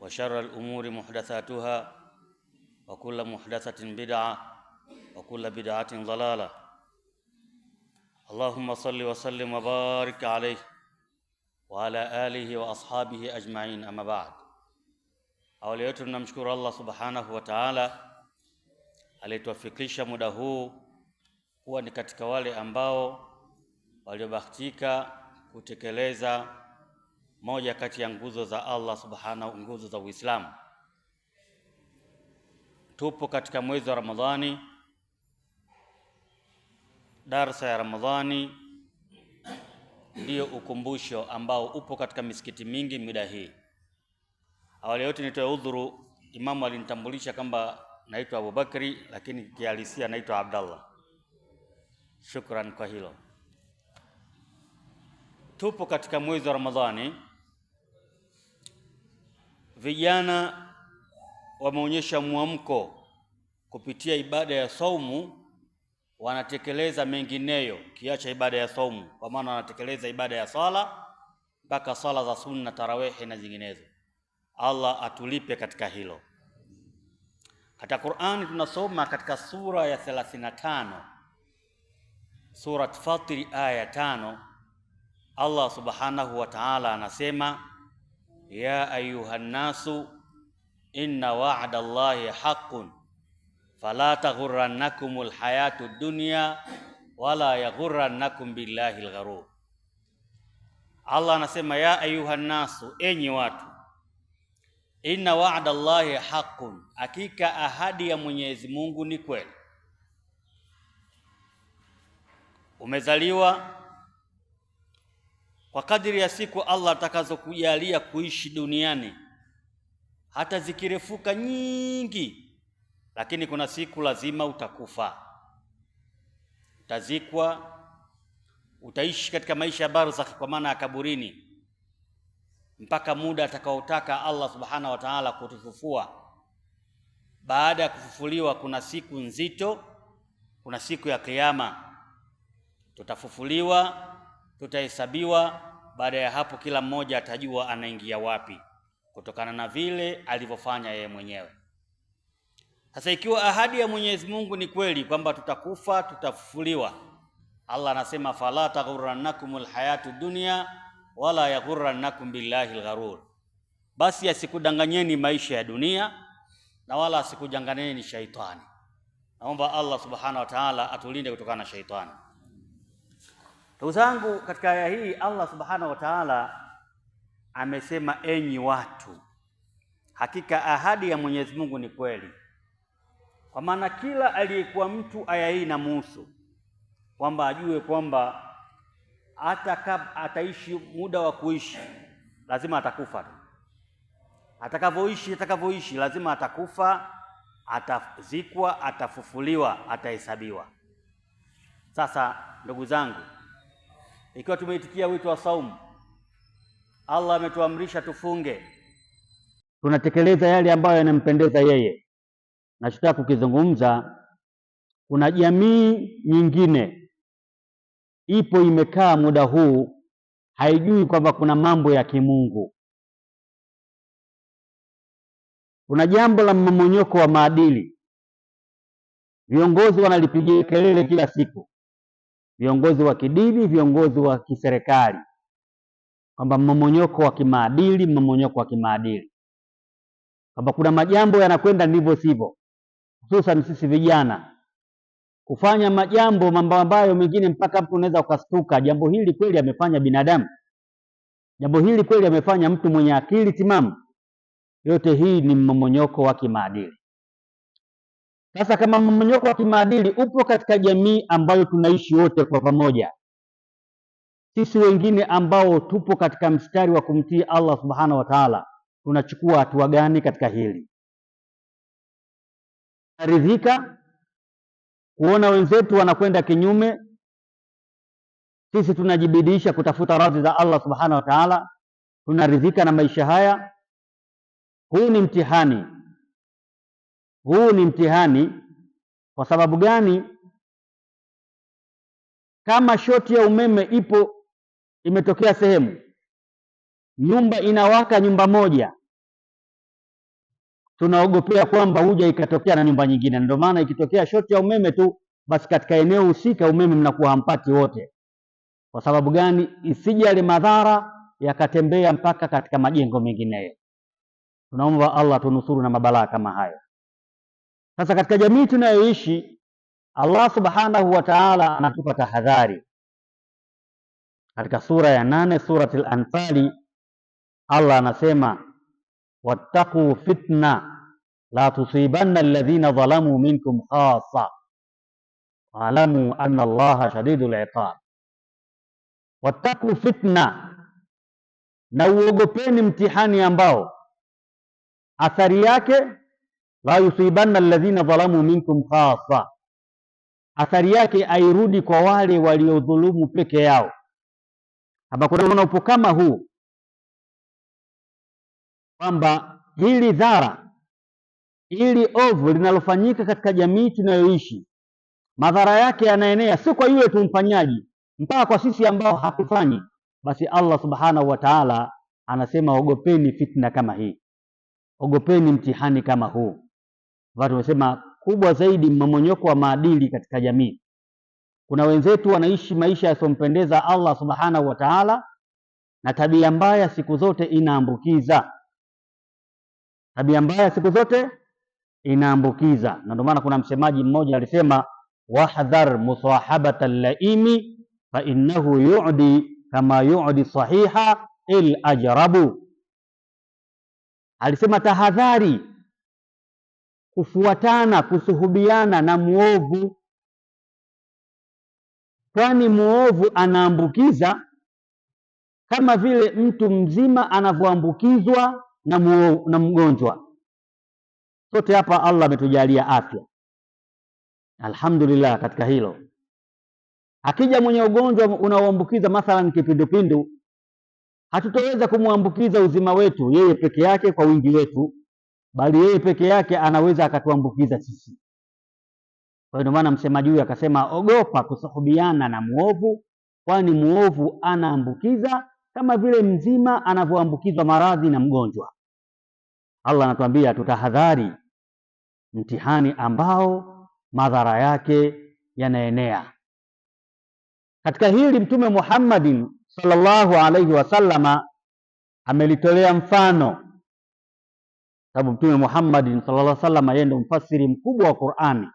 وشر الأمور محدثاتها وكل محدثة بدعة وكل بدعة ضلالة. اللهم صل وسلم وبارك عليه وعلى آله وأصحابه أجمعين. أما بعد. Awali yote tunamshukuru Allah subhanahu wa ta'ala aliyetuwafikisha muda huu kuwa ni katika wale ambao waliobahatika kutekeleza moja kati ya nguzo za Allah subhanahu, nguzo za Uislamu. Tupo katika mwezi wa Ramadhani. Darsa ya Ramadhani ndio ukumbusho ambao upo katika misikiti mingi muda hii. Awali yote nitoe udhuru, imamu alinitambulisha kwamba naitwa Abubakari, lakini kihalisia naitwa Abdallah. Shukran kwa hilo. Tupo katika mwezi wa Ramadhani. Vijana wameonyesha mwamko kupitia ibada ya saumu, wanatekeleza mengineyo kiacha ibada ya saumu, kwa maana wanatekeleza ibada ya sala mpaka sala za sunna, tarawehi na zinginezo. Allah atulipe katika hilo. Katika Qur'ani tunasoma katika sura ya 35, Surat Fatir aya 5, Allah subhanahu wa ta'ala anasema, ya ayuhan nasu inna wa'da Allahi haqqun fala taghurrannakumul hayatud dunya wala yaghurrannakum billahi al-gharur. Allah anasema, ya ayuhan nasu, enyi watu, inna wa'da Allahi haqqun, hakika ahadi ya Mwenyezi Mungu ni kweli. Umezaliwa kwa kadiri ya siku Allah atakazokujalia kuishi duniani, hata zikirefuka nyingi, lakini kuna siku lazima utakufa, utazikwa, utaishi katika maisha ya barzakh, kwa maana ya kaburini, mpaka muda atakaotaka Allah subhanahu wa ta'ala kutufufua. Baada ya kufufuliwa kuna siku nzito, kuna siku ya Kiyama. Tutafufuliwa, tutahesabiwa. Baada ya hapo kila mmoja atajua anaingia wapi kutokana na vile alivyofanya yeye mwenyewe. Sasa ikiwa ahadi ya Mwenyezi Mungu ni kweli kwamba tutakufa, tutafufuliwa, Allah anasema, fala taghurrannakumul hayatud dunya wala yaghurrannakum billahi al-gharur, basi asikudanganyeni maisha ya dunia na wala asikudanganyeni shaitani. Naomba Allah subhanahu wa ta'ala atulinde kutokana na shaitani. Ndugu zangu, katika aya hii Allah subhanahu wa ta'ala amesema, enyi watu, hakika ahadi ya Mwenyezi Mungu ni kweli. Kwa maana kila aliyekuwa mtu aya hii inamuhusu, kwamba ajue kwamba ataishi muda wa kuishi, lazima atakufa tu. Atakavyoishi lazima atakufa, atazikwa, atafufuliwa, atahesabiwa. Sasa ndugu zangu, ikiwa tumeitikia wito wa saumu, Allah ametuamrisha tufunge, tunatekeleza yale ambayo yanampendeza yeye. Nachotaka kukizungumza, kuna jamii nyingine ipo imekaa muda huu haijui kwamba kuna mambo ya kimungu. Kuna jambo la mmomonyoko wa maadili. Viongozi wanalipigia kelele kila siku, viongozi wa kidini, viongozi wa kiserikali, kwamba mmomonyoko wa kimaadili, mmomonyoko wa kimaadili, kwamba kuna majambo yanakwenda ndivyo sivyo, hususan sisi vijana kufanya mambo ambayo mengine mpaka mtu unaweza ukastuka, jambo hili kweli amefanya binadamu? Jambo hili kweli amefanya mtu mwenye akili timamu? Yote hii ni mmomonyoko wa kimaadili. Sasa kama mmomonyoko wa kimaadili upo katika jamii ambayo tunaishi wote kwa pamoja, sisi wengine ambao tupo katika mstari wa kumtii Allah subhanahu wa ta'ala, tunachukua hatua gani katika hili? Naridhika kuona wenzetu wanakwenda kinyume, sisi tunajibidisha kutafuta radhi za Allah subhanahu wa ta'ala, tunaridhika na maisha haya? Huu ni mtihani. Huu ni mtihani. Kwa sababu gani? Kama shoti ya umeme imetokea sehemu, nyumba inawaka, nyumba moja, tunaogopea kwamba huja ikatokea na nyumba nyingine. Ndio maana ikitokea shoti ya umeme tu, basi katika eneo husika umeme mnakuwa hampati wote. Kwa sababu gani? Isije yale madhara yakatembea mpaka katika majengo mengineyo. Tunaomba Allah tunusuru na mabalaa kama hayo. Sasa katika jamii tunayoishi, Allah subhanahu wa ta'ala anatupa tahadhari katika sura ya 8 suratul Anfali. Allah anasema wattaqu fitna la tusibanna alladhina zalamu minkum khassa wa'lamu anna Allaha shadidul iqab. Wattaqu fitna, na uogopeni mtihani ambao athari yake la yusibanna alladhina zalamu minkum khassa, athari yake airudi kwa wale waliodhulumu peke yao. Hapa kuna upo kama huu kwamba hili dhara, hili ovu linalofanyika katika jamii tunayoishi, madhara yake yanaenea si kwa yule tumfanyaji, mpaka kwa sisi ambao hatufanyi. Basi Allah subhanahu wa ta'ala anasema ogopeni fitna kama hii, ogopeni mtihani kama huu. Watu wamesema kubwa zaidi mmomonyoko wa maadili katika jamii. Kuna wenzetu wanaishi maisha yasiompendeza Allah subhanahu wa ta'ala, na tabia mbaya siku zote inaambukiza. Tabia mbaya siku zote inaambukiza, na ndio maana kuna msemaji mmoja alisema wahdhar musahabata al-laimi fa innahu yu'di kama yu'di sahiha al-ajrabu. Alisema tahadhari kufuatana, kusuhubiana na muovu, kwani muovu anaambukiza kama vile mtu mzima anavyoambukizwa na mgonjwa. Sote hapa Allah ametujalia afya, alhamdulillah katika hilo. Akija mwenye ugonjwa unaoambukiza mathalan kipindupindu, hatutaweza kumwambukiza uzima wetu yeye peke yake kwa wingi wetu, bali yeye peke yake anaweza akatuambukiza sisi. Kwa hiyo maana msemaji huyu akasema ogopa kusuhubiana na muovu, kwani muovu anaambukiza kama vile mzima anavyoambukizwa maradhi na mgonjwa. Allah anatuambia tutahadhari mtihani ambao madhara yake yanaenea. Katika hili Mtume Muhammadin sallallahu alaihi wasallama amelitolea mfano, sababu Mtume Muhammadin sallallahu alaihi wasallama yeye ndio mfasiri mkubwa wa Qur'ani.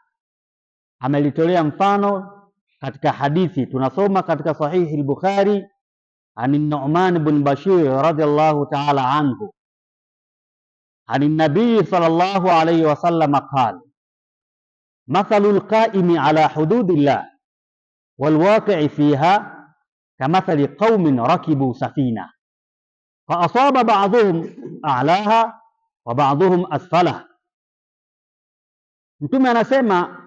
Amelitolea mfano katika hadithi tunasoma katika sahihi al-Bukhari an Nu'man ibn Bashir radhiyallahu ta'ala anhu an an-nabiy sallallahu alayhi wa sallam qala mathalul qa'imi ala hududillah wal waqi'i fiha kamathali qaumin rakibu safina fa asaba ba'dhum a'laha wa ba'dhum asfalaha. Mtume anasema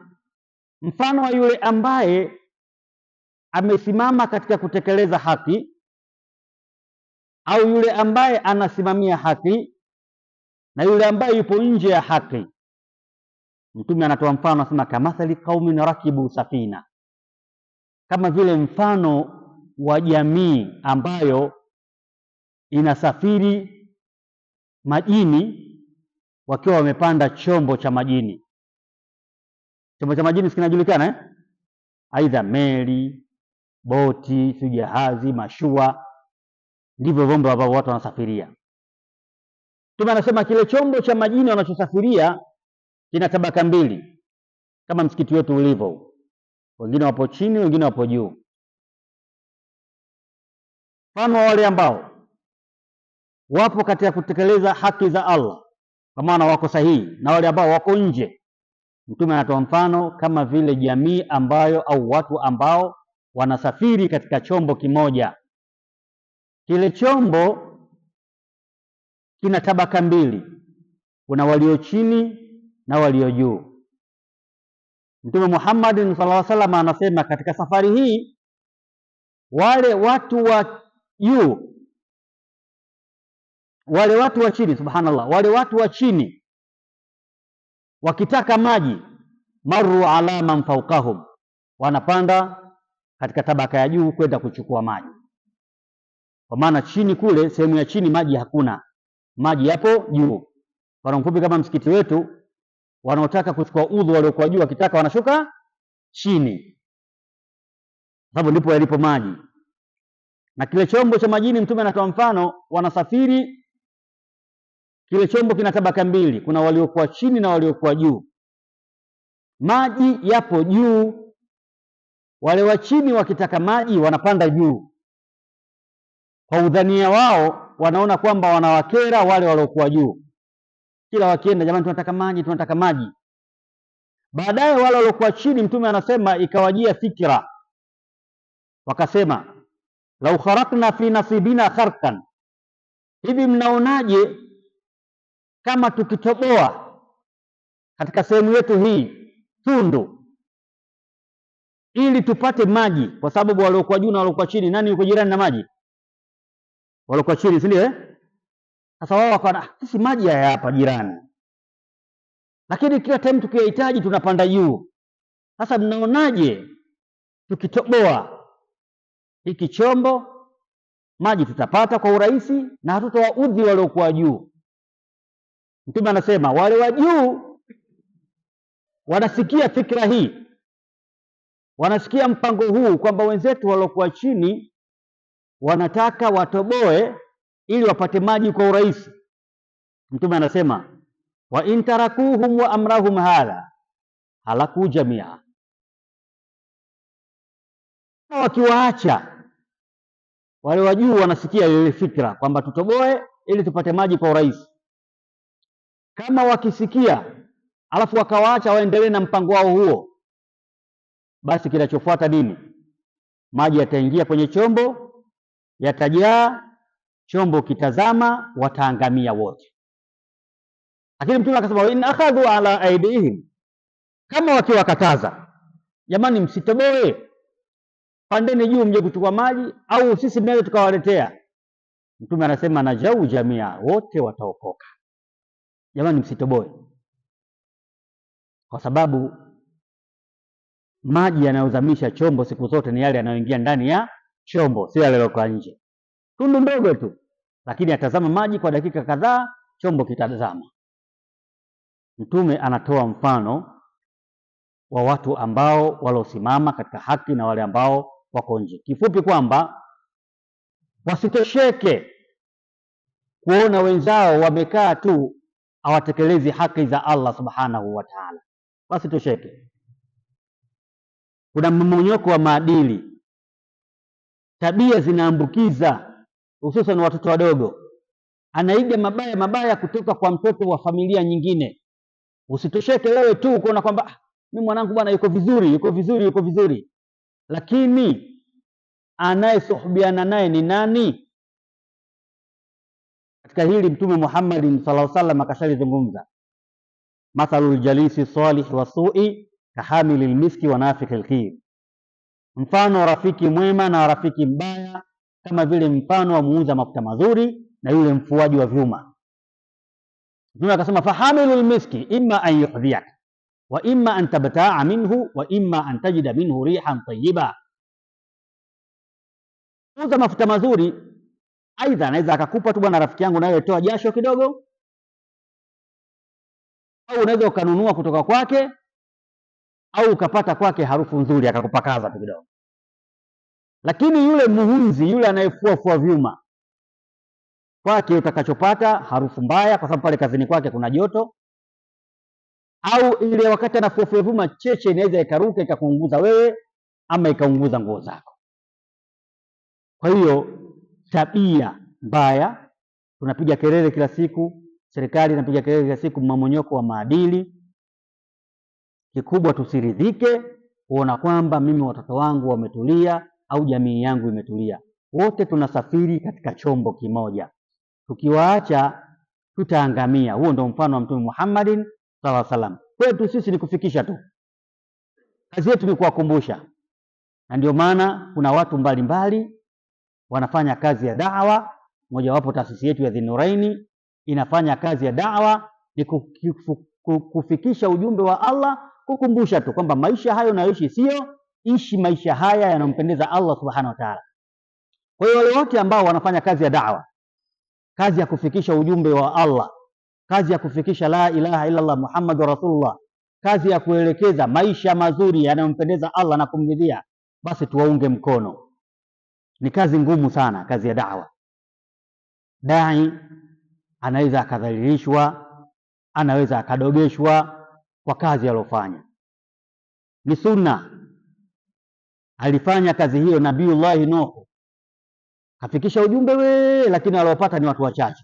mfano wa yule ambaye amesimama katika kutekeleza haki au yule ambaye anasimamia haki na yule ambaye yupo nje ya haki. Mtume anatoa mfano, anasema kamathali qaumin rakibu safina, kama vile mfano wa jamii ambayo inasafiri majini wakiwa wamepanda chombo cha majini. Chombo cha majini kinajulikana aidha meli, boti, jahazi, mashua, ndivyo vyombo ambavyo watu wanasafiria. Mtume anasema kile chombo cha majini wanachosafiria kina tabaka mbili, kama msikiti wetu ulivyo, wengine wapo chini, wengine wapo juu. Mfano wale ambao wapo katika kutekeleza haki za Allah, kwa maana wako sahihi, na wale ambao wako nje. Mtume anatoa mfano kama vile jamii ambayo au watu ambao wanasafiri katika chombo kimoja. Kile chombo kina tabaka mbili, kuna walio chini na walio juu. Mtume Muhammad sallallahu alaihi wasallam anasema katika safari hii wale watu wa juu, wale watu wa chini, subhanallah, wale watu wa chini wakitaka maji, maru ala man fawqahum, wanapanda katika tabaka ya juu kwenda kuchukua maji. Kwa maana chini kule, sehemu ya chini maji hakuna, maji yapo juu. Mfano mfupi kama msikiti wetu, wanaotaka kuchukua udhu waliokuwa juu wakitaka wanashuka chini, sababu ndipo yalipo maji. Na kile chombo cha majini, Mtume anatoa mfano, wanasafiri, kile chombo kina tabaka mbili, kuna waliokuwa chini na waliokuwa juu. Maji yapo juu, wale wa chini wakitaka maji wanapanda juu, kwa udhania wao wanaona kwamba wanawakera wale waliokuwa juu. Kila wakienda, jamani, tunataka maji, tunataka maji. Baadaye wale waliokuwa chini, Mtume anasema, ikawajia fikra, wakasema, lau kharakna fi nasibina kharkan, hivi mnaonaje kama tukitoboa katika sehemu yetu hii tundu ili tupate maji? Kwa sababu waliokuwa juu na waliokuwa chini, nani yuko jirani na maji? Waliokuwa chini, si ndio? Sasa wao wakaona sisi maji haya hapa jirani, lakini kila time tukiyahitaji tunapanda juu. Sasa mnaonaje tukitoboa hiki chombo, maji tutapata kwa urahisi na hatutawaudhi waliokuwa juu. Mtume anasema wale wa juu wanasikia fikra hii, wanasikia mpango huu kwamba wenzetu waliokuwa chini wanataka watoboe ili wapate maji kwa urahisi. Mtume anasema wa in tarakuhum wa amrahum hadha halaku jamia, wakiwaacha wale wa juu wanasikia ile fikra kwamba tutoboe ili tupate maji kwa urahisi. Kama wakisikia alafu wakawaacha waendelee na mpango wao huo, basi kinachofuata nini? Maji yataingia kwenye chombo, yatajaa, chombo kitazama, wataangamia wote. Lakini Mtume akasema wa in akhadhu ala aidihim, kama wakiwakataza, jamani, msitoboe, pandeni juu mje kuchukua maji, au sisi mnaweza tukawaletea, Mtume anasema najau jamia, wote wataokoka. Jamani, msitoboe, kwa sababu maji yanayozamisha chombo siku zote ni yale yanayoingia ndani ya chombo, sio yale yaliyokuwa nje. Tundu ndogo tu, lakini atazama maji kwa dakika kadhaa, chombo kitazama. Mtume anatoa mfano wa watu ambao waliosimama katika haki na wale ambao wako nje. Kifupi kwamba wasitosheke kuona wenzao wamekaa tu hawatekelezi haki za Allah subhanahu wa ta'ala, wasitosheke. Kuna mmomonyoko wa maadili, tabia zinaambukiza, hususan watoto wadogo. Anaiga mabaya mabaya kutoka kwa mtoto wa familia nyingine. Usitosheke wewe tu kuona kwamba mimi mwanangu bwana yuko vizuri, yuko vizuri, yuko vizuri, lakini anayesuhubiana naye ni nani? Katika hili Mtume Muhammad sallallahu alaihi wasallam akashalizungumza, mathalul jalisi salih wa su'i kahamilil miski wa nafikhil khir, mfano rafiki mwema na rafiki mbaya kama vile mfano wa muuza mafuta mazuri na yule mfuaji wa vyuma. Mtume akasema fahamilul miski imma an yuhdhiyak wa imma an tabta'a minhu wa imma an tajida minhu rihan tayyiba. Muuza mafuta mazuri aidha anaweza akakupa tu, bwana rafiki yangu, nawe toa jasho kidogo, au unaweza ukanunua kutoka kwake, au ukapata kwake harufu nzuri akakupakaza tu kidogo. Lakini yule muhunzi, yule anayefuafua vyuma, kwake utakachopata harufu mbaya, kwa sababu pale kazini kwake kuna joto, au ile wakati anafuafua vyuma cheche inaweza ikaruka ikakuunguza wewe ama ikaunguza nguo zako. Kwa hiyo tabia mbaya, tunapiga kelele kila siku, serikali inapiga kelele kila siku, mmomonyoko wa maadili. Kikubwa tusiridhike kuona kwamba mimi watoto wangu wametulia au jamii yangu imetulia. Wote tunasafiri katika chombo kimoja, tukiwaacha tutaangamia. Huo ndio mfano wa Mtume Muhammadin sallallahu alaihi wasallam. Kwetu sisi ni kufikisha tu, kazi yetu ni kuwakumbusha, na ndio maana kuna watu mbalimbali wanafanya kazi ya da'wa. Mojawapo taasisi yetu ya Dhinuraini inafanya kazi ya da'wa, ni kufikisha ujumbe wa Allah, kukumbusha tu kwamba maisha hayo unayoishi sio, ishi maisha haya yanayompendeza Allah subhanahu wa ta'ala. Kwa hiyo wale wote ambao wanafanya kazi ya da'wa, kazi ya kufikisha ujumbe wa Allah, kazi ya kufikisha la ilaha illa Allah Muhammadur Rasulullah, kazi ya kuelekeza maisha mazuri yanayompendeza Allah na kumridhia, basi tuwaunge mkono. Ni kazi ngumu sana, kazi ya da'wa. Dai anaweza akadhalilishwa, anaweza akadogeshwa kwa kazi aliyofanya. Ni sunna. Alifanya kazi hiyo Nabiullah Nuh, kafikisha ujumbe lakini waliopata ni watu wachache,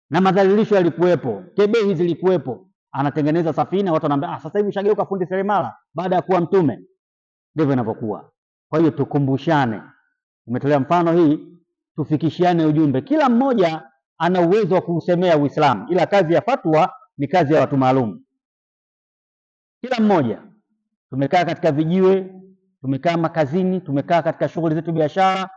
na madhalilisho yalikuwepo, kebehi zilikuwepo. Anatengeneza safina, watu wanaambia sasa hivi ushageuka fundi seremala baada ya kuwa mtume. Ndivyo inavyokuwa. Kwa hiyo tukumbushane, umetolea mfano hii, tufikishiane ujumbe. Kila mmoja ana uwezo wa kuusemea Uislamu, ila kazi ya fatwa ni kazi ya watu maalum. Kila mmoja, tumekaa katika vijiwe, tumekaa makazini, tumekaa katika shughuli zetu biashara,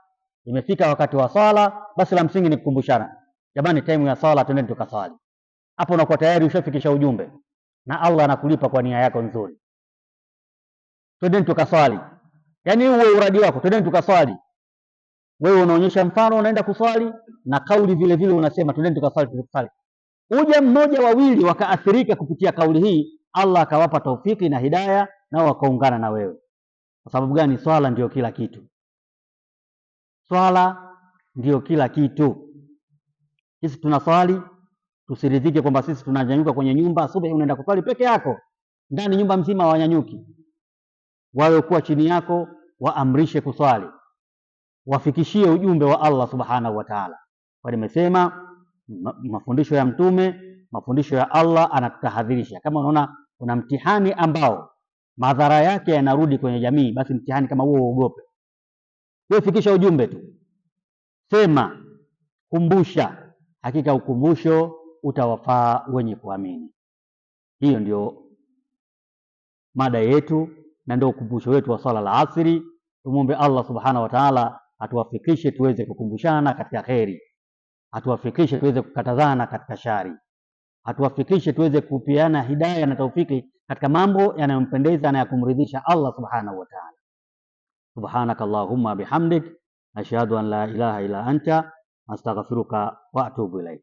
imefika wakati wa swala, basi la msingi ni kukumbushana, jamani, time ya swala, twendeni tukaswali. Hapo unakuwa tayari ushafikisha ujumbe na Allah anakulipa kwa nia yako nzuri. Twendeni tukaswali, yaani uwe uradi wako, twendeni tukaswali. Wewe unaonyesha mfano, unaenda kuswali, na kauli vile vile unasema twendeni tukaswali, tukaswali. Uja mmoja wawili wakaathirika kupitia kauli hii, Allah akawapa taufiki na hidayah, nao wakaungana na wewe. Kwa sababu gani? Swala ndio kila kitu. Swala ndio kila kitu. Sisi tunaswali, tusiridhike kwamba sisi tunanyanyuka kwenye nyumba asubuhi unaenda kuswali peke yako, ndani nyumba mzima wanyanyuki. Wawe kuwa chini yako, waamrishe kuswali, wafikishie ujumbe wa Allah subhanahu wa ta'ala. Kwa nimesema mafundisho ya mtume, mafundisho ya Allah, anatutahadharisha. Kama unaona kuna mtihani ambao madhara yake yanarudi kwenye jamii, basi mtihani kama huo uogope. Wewe fikisha ujumbe tu, sema, kumbusha. Hakika ukumbusho utawafaa wenye kuamini. Hiyo ndio mada yetu na ndio ukumbusho wetu wa swala la asri. Tumuombe Allah subhanahu wa ta'ala atuwafikishe tuweze kukumbushana katika kheri, atuwafikishe tuweze kukatazana katika shari, atuwafikishe tuweze kupiana hidayah na taufiki katika mambo yanayompendeza na ya kumridhisha Allah subhanahu wa ta'ala. Subhanakallahumma bihamdik, ashhadu an la ilaha illa anta, astaghfiruka wa atubu ilaik.